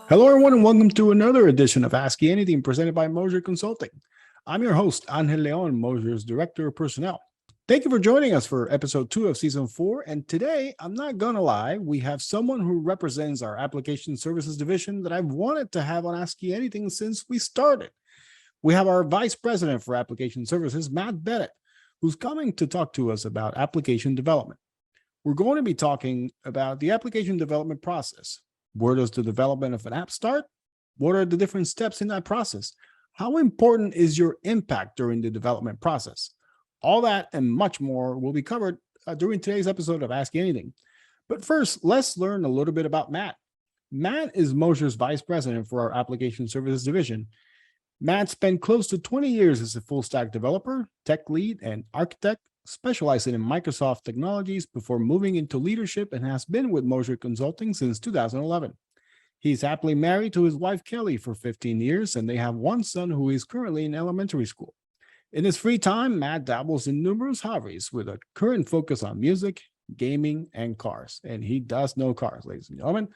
Hello, everyone, and welcome to another edition of Ask You Anything presented by Moser Consulting. I'm your host, Angel Leon, Moser's Director of Personnel. Thank you for joining us for episode 2 of season 4. And today, I'm not going to lie, we have someone who represents our application services division that I've wanted to have on Ask You Anything since we started. We have our Vice President for Application Services, Matt Bennett, who's coming to talk to us about application development. We're going to be talking about the application development process. Where does the development of an app start? What are the different steps in that process? How important is your impact during the development process? All that and much more will be covered during today's episode of Ask Anything. But first, let's learn a little bit about Matt. Matt is Moser's Vice President for our Application Services Division. Matt spent close to 20 years as a full-stack developer, tech lead, and architect, specializing in Microsoft technologies before moving into leadership and has been with Moser Consulting since 2011. He's happily married to his wife, Kelly, for 15 years, and they have one son who is currently in elementary school. In his free time, Matt dabbles in numerous hobbies with a current focus on music, gaming, and cars. And he does know cars, ladies and gentlemen.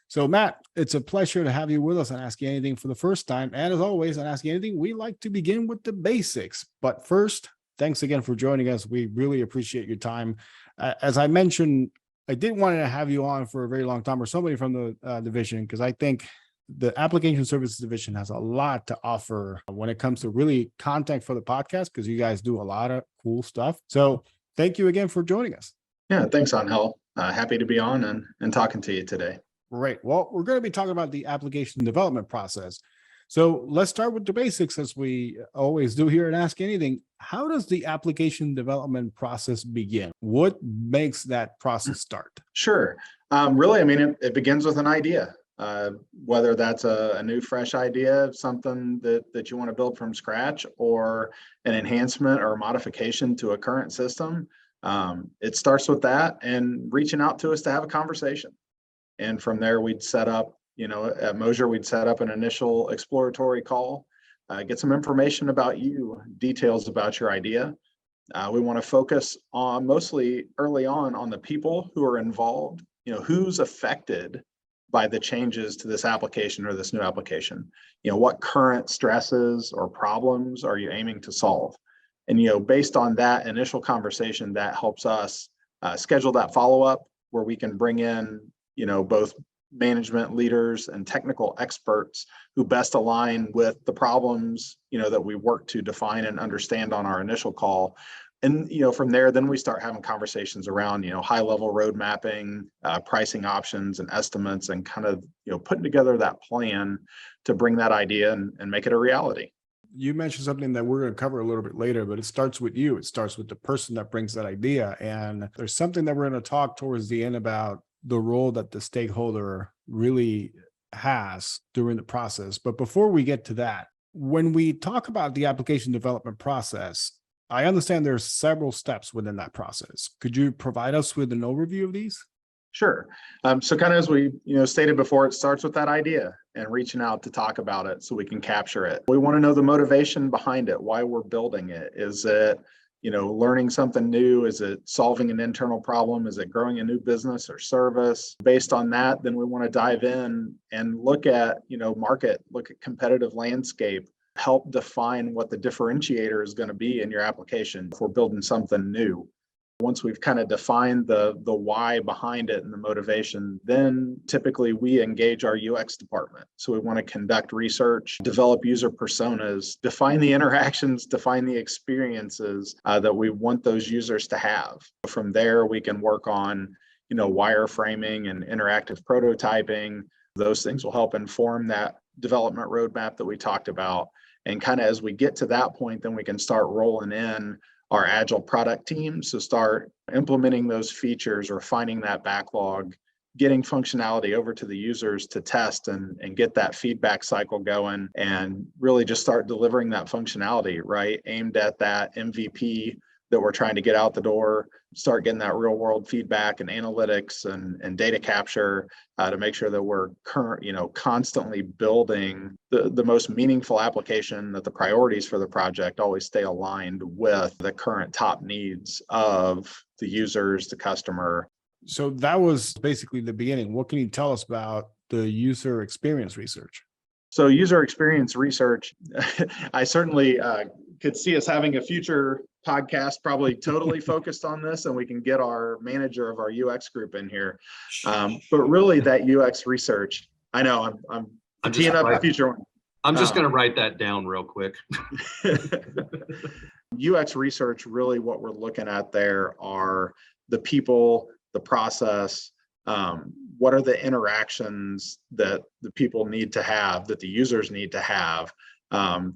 So, Matt, it's a pleasure to have you with us on Ask You Anything for the first time. And as always, on Ask You Anything, we like to begin with the basics. But first, thanks again for joining us. We really appreciate your time. As I mentioned, I did want to have you on for a very long time, or somebody from the division, because I think the application services division has a lot to offer when it comes to really content for the podcast, because you guys do a lot of cool stuff. So thank you again for joining us. Yeah, thanks, Angel. Happy to be on and talking to you today. Great. Well, we're going to be talking about the application development process. So let's start with the basics, as we always do here at Ask Anything. How does the application development process begin? What makes that process start? Sure. Really, I mean, it begins with an idea, whether that's a new, fresh idea, something that you want to build from scratch, or an enhancement or modification to a current system. It starts with that and reaching out to us to have a conversation. And from there, we'd set up, at Moser, we'd set up an initial exploratory call, get some information about you, details about your idea. We want to focus on mostly early on the people who are involved, who's affected by the changes to this application or this new application. What current stresses or problems are you aiming to solve? And, based on that initial conversation, that helps us schedule that follow-up where we can bring in, both management leaders and technical experts who best align with the problems, that we work to define and understand on our initial call. And, from there, then we start having conversations around, high level road mapping, pricing options and estimates, and kind of, putting together that plan to bring that idea and make it a reality. You mentioned something that we're going to cover a little bit later, but it starts with you. It starts with the person that brings that idea. And there's something that we're going to talk towards the end about the role that the stakeholder really has during the process. But before we get to that, when we talk about the application development process, I understand there's several steps within that process. Could you provide us with an overview of these? Sure. So kind of as we stated before, it starts with that idea and reaching out to talk about it so we can capture it. We want to know the motivation behind it, why we're building it. Is it learning something new? Is it solving an internal problem? Is it growing a new business or service? Based on that, then we want to dive in and look at, market, look at competitive landscape, help define what the differentiator is going to be in your application if we're building something new. Once we've kind of defined the why behind it and the motivation, then typically we engage our UX department. So we want to conduct research, develop user personas, define the interactions, define the experiences that we want those users to have. From there, we can work on, wireframing and interactive prototyping. Those things will help inform that development roadmap that we talked about. And kind of as we get to that point, then we can start rolling in our Agile product team. So start implementing those features, refining that backlog, getting functionality over to the users to test and get that feedback cycle going, and really just start delivering that functionality, right? Aimed at that MVP that we're trying to get out the door, start getting that real world feedback and analytics and data capture to make sure that we're constantly building the most meaningful application, that the priorities for the project always stay aligned with the current top needs of the users, the customer. So that was basically the beginning. What can you tell us about the user experience research? So user experience research, I certainly could see us having a future podcast probably totally focused on this, and we can get our manager of our UX group in here. But really that UX research, I know I'm teeing up a future one. I'm just going to write that down real quick. UX research, really what we're looking at there are the people, the process, what are the interactions that the people need to have, that the users need to have,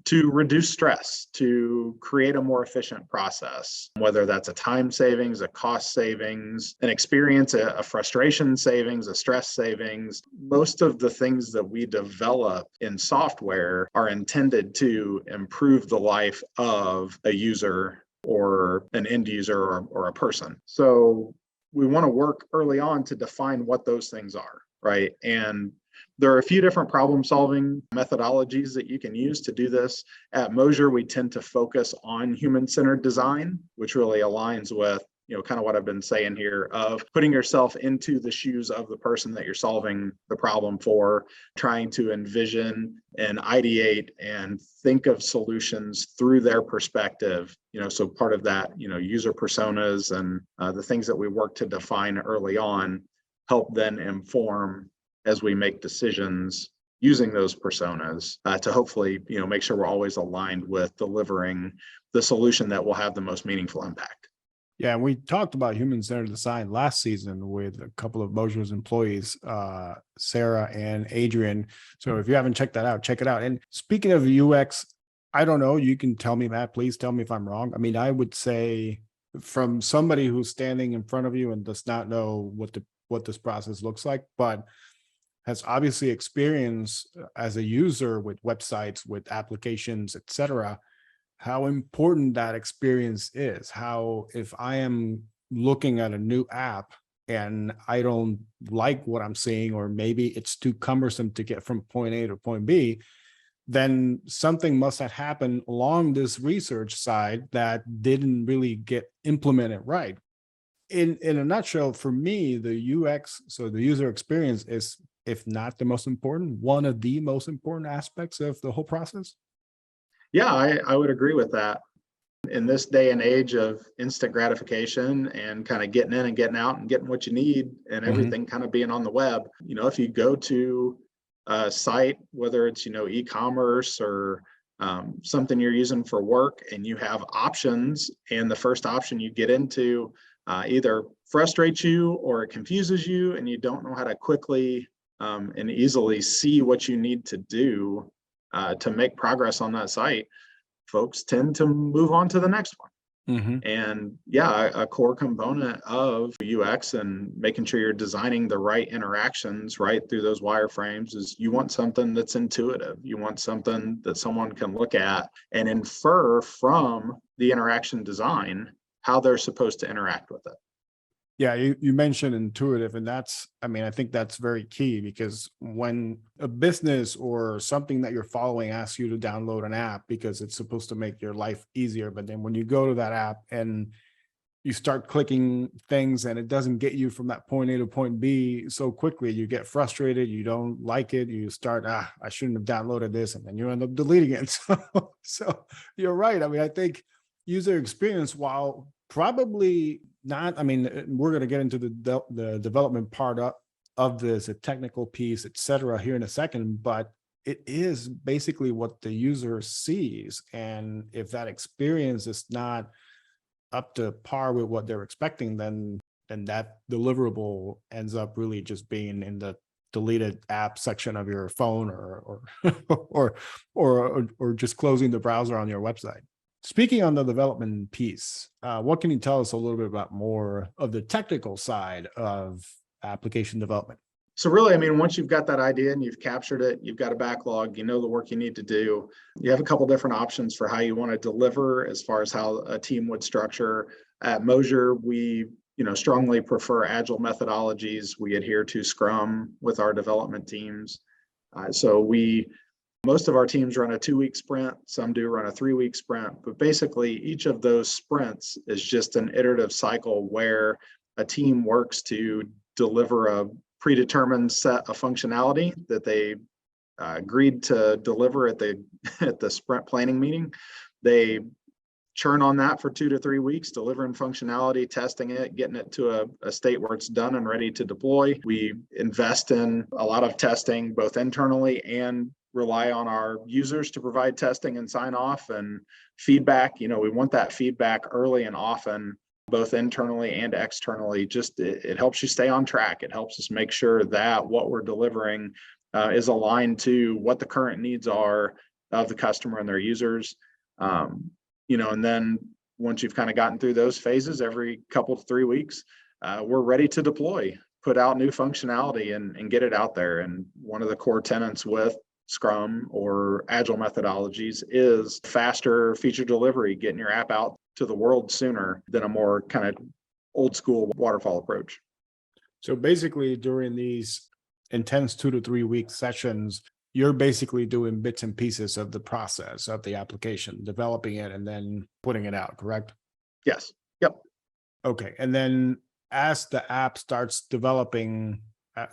to reduce stress, to create a more efficient process, whether that's a time savings, a cost savings, an experience, a frustration savings, a stress savings. Most of the things that we develop in software are intended to improve the life of a user or an end user or a person. So we want to work early on to define what those things are, right? And there are a few different problem-solving methodologies that you can use to do this. At Moser, we tend to focus on human-centered design, which really aligns with, kind of what I've been saying here of putting yourself into the shoes of the person that you're solving the problem for, trying to envision and ideate and think of solutions through their perspective. So part of that, user personas and the things that we work to define early on help then inform as we make decisions using those personas to hopefully, make sure we're always aligned with delivering the solution that will have the most meaningful impact. Yeah, we talked about human-centered design last season with a couple of Moser's employees, Sarah and Adrian. So if you haven't checked that out, check it out. And speaking of UX, I don't know, you can tell me, Matt, please tell me if I'm wrong. I mean, I would say from somebody who's standing in front of you and does not know what this process looks like, but has obviously experience as a user with websites, with applications, etc., how important that experience is. How, if I am looking at a new app and I don't like what I'm seeing, or maybe it's too cumbersome to get from point A to point B, then something must have happened along this research side that didn't really get implemented right. In a nutshell, for me, the UX, so the user experience, is, if not the most important, one of the most important aspects of the whole process. Yeah, I would agree with that. In this day and age of instant gratification and kind of getting in and getting out and getting what you need and everything kind of being on the web, if you go to a site, whether it's, e-commerce or something you're using for work, and you have options, and the first option you get into either frustrates you or it confuses you, and you don't know how to quickly and easily see what you need to do to make progress on that site, folks tend to move on to the next one. And yeah, a core component of UX and making sure you're designing the right interactions right through those wireframes is you want something that's intuitive. You want something that someone can look at and infer from the interaction design how they're supposed to interact with it. Yeah, you mentioned intuitive, and I think that's very key, because when a business or something that you're following asks you to download an app because it's supposed to make your life easier, but then when you go to that app and you start clicking things and it doesn't get you from that point A to point B so quickly, you get frustrated, you don't like it, you start, I shouldn't have downloaded this, and then you end up deleting it. So you're right. I think user experience, while probably not, we're going to get into the development part of this, a technical piece, etc., here in a second, but it is basically what the user sees. And if that experience is not up to par with what they're expecting, then that deliverable ends up really just being in the deleted app section of your phone, or just closing the browser on your website. Speaking on the development piece, what can you tell us a little bit about more of the technical side of application development? So really, once you've got that idea and you've captured it, you've got a backlog, you know the work you need to do, you have a couple different options for how you want to deliver as far as how a team would structure. At Moser, we strongly prefer Agile methodologies. We adhere to Scrum with our development teams. Most of our teams run a 2-week sprint. Some do run a 3-week sprint, but basically each of those sprints is just an iterative cycle where a team works to deliver predetermined set of functionality that they agreed to deliver at the at the sprint planning meeting. They churn on that for 2 to 3 weeks, delivering functionality, testing it, getting it to a state where it's done and ready to deploy. We invest in a lot of testing, both internally, and rely on our users to provide testing and sign off and feedback. You know, we want that feedback early and often, both internally and externally. Just it helps you stay on track. It helps us make sure that what we're delivering is aligned to what the current needs are of the customer and their users. You know, and then once you've kind of gotten through those phases, every couple to 3 weeks, we're ready to deploy, put out new functionality and get it out there. And one of the core tenets with Scrum or Agile methodologies is faster feature delivery, getting your app out to the world sooner than a more kind of old school waterfall approach. So basically, during these intense 2 to 3 week sessions, you're basically doing bits and pieces of the process of the application, developing it and then putting it out, correct? Yes. Yep. Okay. And then as the app starts developing,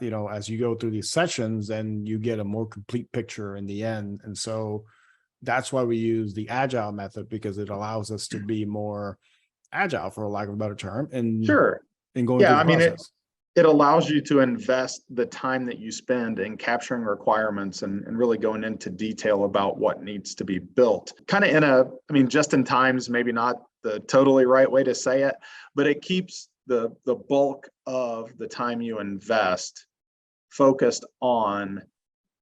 you know, as you go through these sessions, then you get a more complete picture in the end. And so that's why we use the Agile method, because it allows us to be more agile, for lack of a better term, and Sure. in going Yeah, through the I mean, process. it allows you to invest the time that you spend in capturing requirements and really going into detail about what needs to be built. Kind of in a, I mean, just in time's maybe not the totally right way to say it, but it keeps the bulk of the time you invest focused on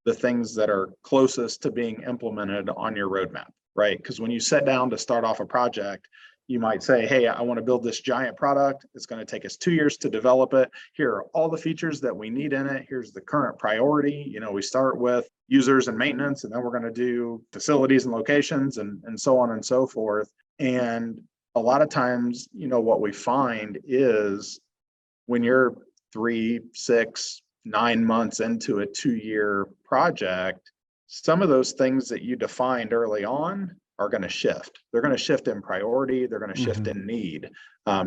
the things that are closest to being implemented on your roadmap, right? Because when you sit down to start off a project, you might say, hey, I want to build this giant product. It's going to take us 2 years to develop it. Here are all the features that we need in it. Here's the current priority. You know, we start with users and maintenance, and then we're going to do facilities and locations and so on and so forth. And a lot of times, you know, what we find is when you're 3, 6, 9 months into a 2-year project, some of those things that you defined early on are going to shift. They're going to shift in priority. They're going to shift in need.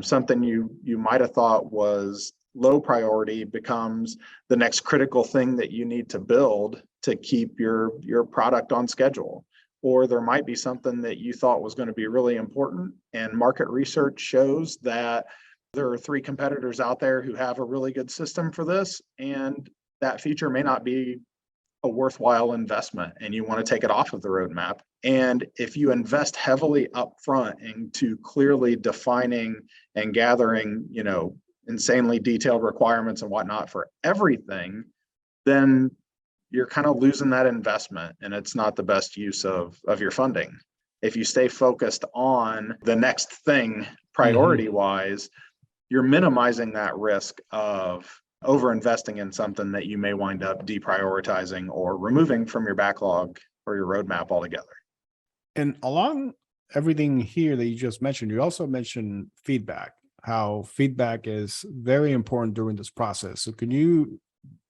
Something you might have thought was low priority becomes the next critical thing that you need to build to keep your product on schedule. Or there might be something that you thought was going to be really important, and market research shows that there are 3 competitors out there who have a really good system for this, and that feature may not be a worthwhile investment, and you want to take it off of the roadmap. And if you invest heavily upfront into clearly defining and gathering, you know, insanely detailed requirements and whatnot for everything, then you're kind of losing that investment, and it's not the best use of your funding. If you stay focused on the next thing priority wise, you're minimizing that risk of over investing in something that you may wind up deprioritizing or removing from your backlog or your roadmap altogether. And along everything here that you just mentioned, you also mentioned feedback, how feedback is very important during this process. So can you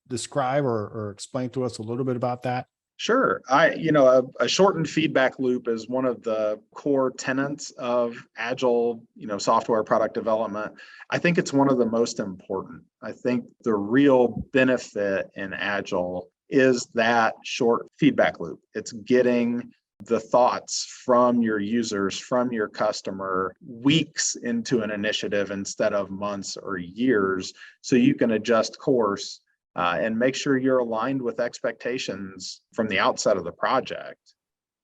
describe or explain to us a little bit about that? Sure. A shortened feedback loop is one of the core tenets of Agile, software product development. I think it's one of the most important. I think the real benefit in Agile is that short feedback loop. It's getting the thoughts from your users, from your customer, weeks into an initiative instead of months or years, so you can adjust course and make sure you're aligned with expectations from the outset of the project.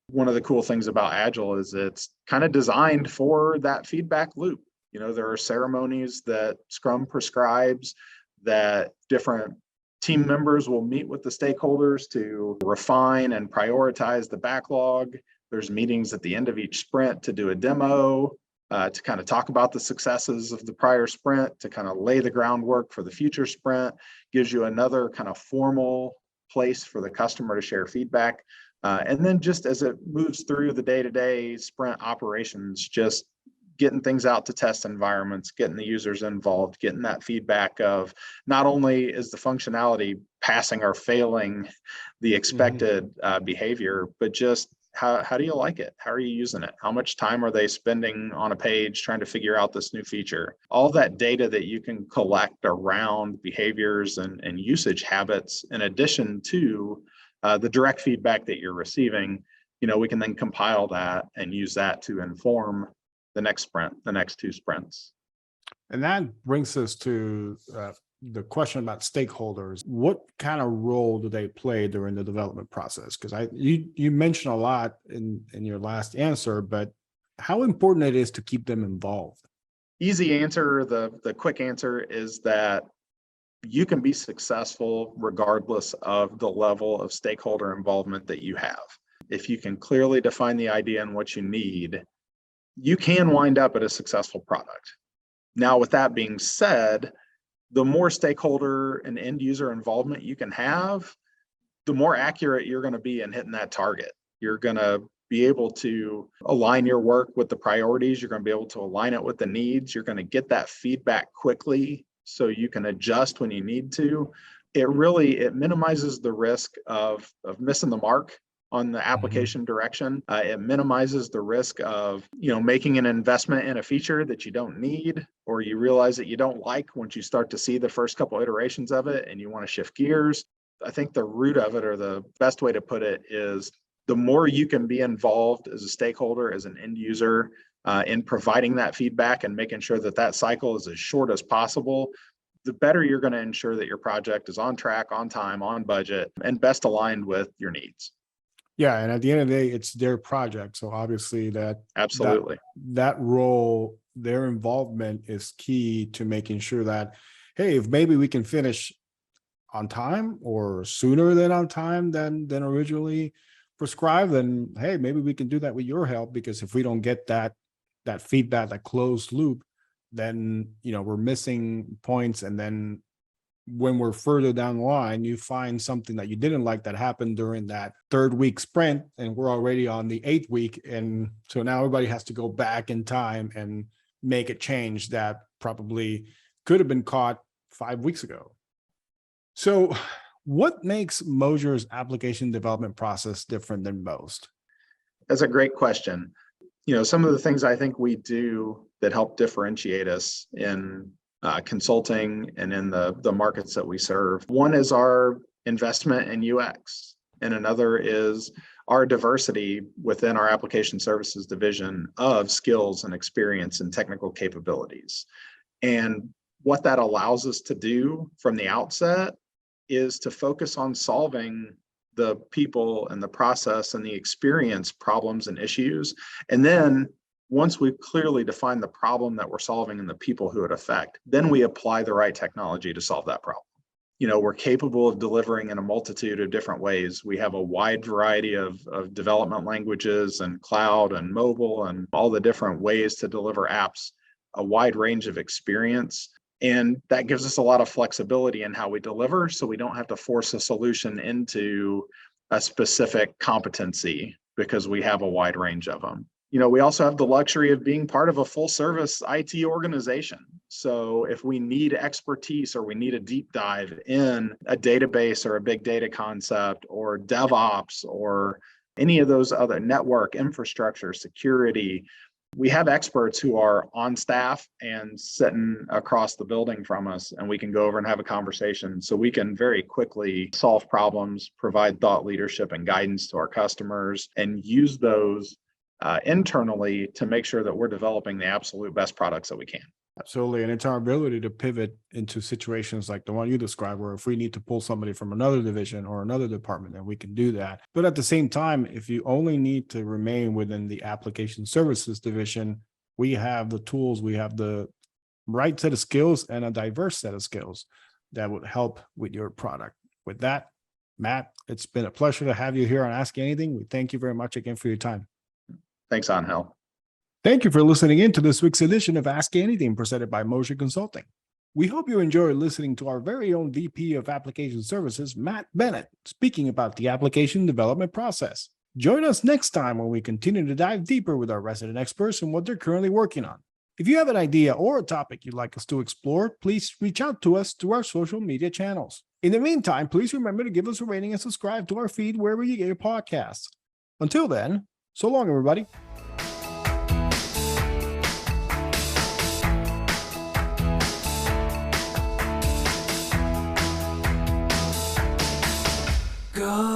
One of the cool things about Agile is it's kind of designed for that feedback loop. There are ceremonies that Scrum prescribes that different team members will meet with the stakeholders to refine and prioritize the backlog. There's meetings at the end of each sprint to do a demo, to kind of talk about the successes of the prior sprint, to kind of lay the groundwork for the future sprint. Gives you another kind of formal place for the customer to share feedback. And then just as it moves through the day-to-day sprint operations, just getting things out to test environments, getting the users involved, getting that feedback of not only is the functionality passing or failing the expected behavior, but just How do you like it? How are you using it? How much time are they spending on a page trying to figure out this new feature? All that data that you can collect around behaviors and usage habits, in addition to the direct feedback that you're receiving, we can then compile that and use that to inform the next sprint, the next 2 sprints. And that brings us to the question about stakeholders. What kind of role do they play during the development process? Because you mentioned a lot in your last answer, but how important it is to keep them involved? Easy answer, the quick answer is that you can be successful regardless of the level of stakeholder involvement that you have. If you can clearly define the idea and what you need, you can wind up at a successful product. Now, with that being said, the more stakeholder and end user involvement you can have, the more accurate you're going to be in hitting that target. You're going to be able to align your work with the priorities. You're going to be able to align it with the needs. You're going to get that feedback quickly so you can adjust when you need to. It minimizes the risk of missing the mark on the application direction. It minimizes the risk of, making an investment in a feature that you don't need, or you realize that you don't like once you start to see the first couple iterations of it and you want to shift gears. I think the root of it, or the best way to put it, is the more you can be involved as a stakeholder, as an end user, in providing that feedback and making sure that that cycle is as short as possible, the better you're going to ensure that your project is on track, on time, on budget, and best aligned with your needs. Yeah, and at the end of the day, it's their project. So obviously Absolutely. That role, their involvement is key to making sure that, hey, if maybe we can finish on time or sooner than on time than originally prescribed, then hey, maybe we can do that with your help, because if we don't get that feedback, that closed loop, then we're missing points. And then when we're further down the line, you find something that you didn't like that happened during that 3rd week sprint, and we're already on the 8th week. And so now everybody has to go back in time and make a change that probably could have been caught 5 weeks ago. So what makes Moser's application development process different than most? That's a great question. Some of the things I think we do that help differentiate us in consulting and in the markets that we serve. One is our investment in UX, and another is our diversity within our application services division of skills and experience and technical capabilities. And what that allows us to do from the outset is to focus on solving the people and the process and the experience problems and issues. And then once we've clearly defined the problem that we're solving and the people who it affect, then we apply the right technology to solve that problem. We're capable of delivering in a multitude of different ways. We have a wide variety of development languages and cloud and mobile and all the different ways to deliver apps, a wide range of experience. And that gives us a lot of flexibility in how we deliver, so we don't have to force a solution into a specific competency because we have a wide range of them. We also have the luxury of being part of a full service IT organization. So if we need expertise or we need a deep dive in a database or a big data concept or DevOps or any of those other network infrastructure, security, we have experts who are on staff and sitting across the building from us, and we can go over and have a conversation. So we can very quickly solve problems, provide thought leadership and guidance to our customers, and use those internally to make sure that we're developing the absolute best products that we can. Absolutely. And it's our ability to pivot into situations like the one you described, where if we need to pull somebody from another division or another department, then we can do that. But at the same time, if you only need to remain within the application services division, we have the tools, we have the right set of skills and a diverse set of skills that would help with your product. With that, Matt, it's been a pleasure to have you here on Ask Anything. We thank you very much again for your time. Thanks, Angel. Thank you for listening in to this week's edition of Ask Anything presented by Moser Consulting. We hope you enjoyed listening to our very own VP of Application Services, Matt Bennett, speaking about the application development process. Join us next time when we continue to dive deeper with our resident experts and what they're currently working on. If you have an idea or a topic you'd like us to explore, please reach out to us through our social media channels. In the meantime, please remember to give us a rating and subscribe to our feed wherever you get your podcasts. Until then, so long, everybody. Go.